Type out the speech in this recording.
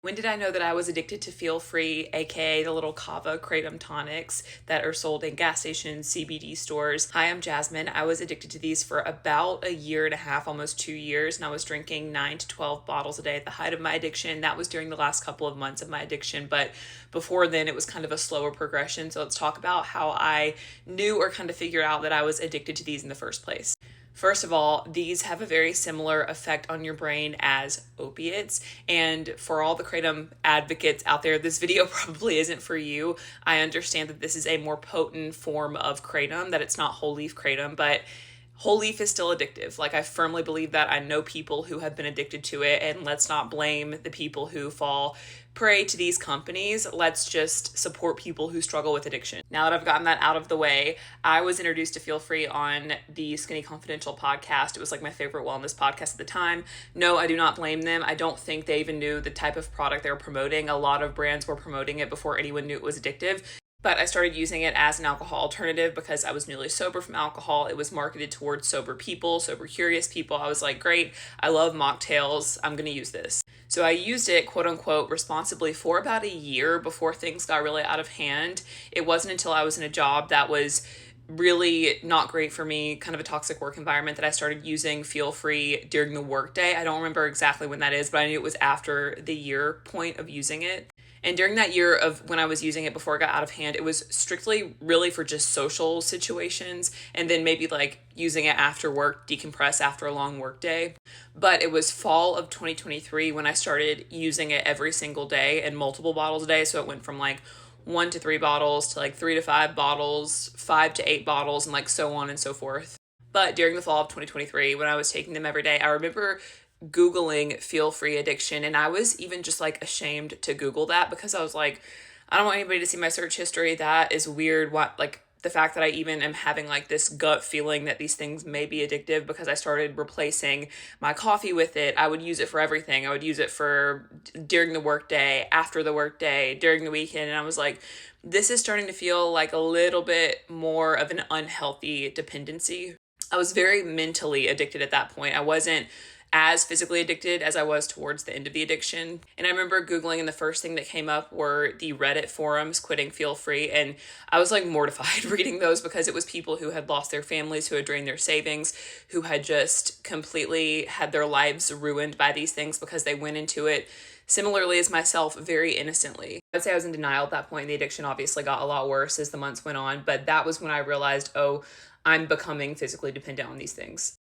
When did I know that I was addicted to Feel Free, aka the little kava kratom tonics that are sold in gas stations, CBD stores? Hi, I'm Jasmine. I was addicted to these for about a year and a half, almost 2 years, and I was drinking 9 to 12 bottles a day at the height of my addiction. That was during the last couple of months of my addiction, but before then it was kind of a slower progression. So let's talk about how I knew or kind of figured out that I was addicted to these in the first place. First of all, these have a very similar effect on your brain as opiates. And for all the kratom advocates out there, this video probably isn't for you. I understand that this is a more potent form of kratom, that it's not whole leaf kratom, but whole leaf is still addictive. Like, I firmly believe that. I know people who have been addicted to it, and let's not blame the people who fall prey to these companies. Let's just support people who struggle with addiction. Now that I've gotten that out of the way, I was introduced to Feel Free on the Skinny Confidential podcast. It was like my favorite wellness podcast at the time. No, I do not blame them. I don't think they even knew the type of product they were promoting. A lot of brands were promoting it before anyone knew it was addictive. But I started using it as an alcohol alternative because I was newly sober from alcohol. It was marketed towards sober people, sober curious people. I was like, great, I love mocktails. I'm going to use this. So I used it, quote unquote, responsibly for about a year before things got really out of hand. It wasn't until I was in a job that was really not great for me, kind of a toxic work environment, that I started using Feel Free during the workday. I don't remember exactly when that is, but I knew it was after the year point of using it. And during that year of when I was using it before it got out of hand, it was strictly really for just social situations, and then maybe like using it after work, decompress after a long work day. But it was fall of 2023 when I started using it every single day and multiple bottles a day. So it went from like 1 to 3 bottles to like 3 to 5 bottles, 5 to 8 bottles, and like so on and so forth. But during the fall of 2023, when I was taking them every day, I remember Googling Feel Free addiction, and I was even just like ashamed to Google that because I was like, I don't want anybody to see my search history. That is weird. What, like, the fact that I even am having like this gut feeling that these things may be addictive because I started replacing my coffee with it. I would use it for everything. I would use it for during the workday, after the workday, during the weekend, and I was like, this is starting to feel like a little bit more of an unhealthy dependency. I was very mentally addicted at that point. I wasn't as physically addicted as I was towards the end of the addiction. And I remember Googling, and the first thing that came up were the Reddit forums quitting Feel Free. And I was like mortified reading those because it was people who had lost their families, who had drained their savings, who had just completely had their lives ruined by these things because they went into it, similarly as myself, very innocently. I'd say I was in denial at that point. The addiction obviously got a lot worse as the months went on, but that was when I realized, oh, I'm becoming physically dependent on these things.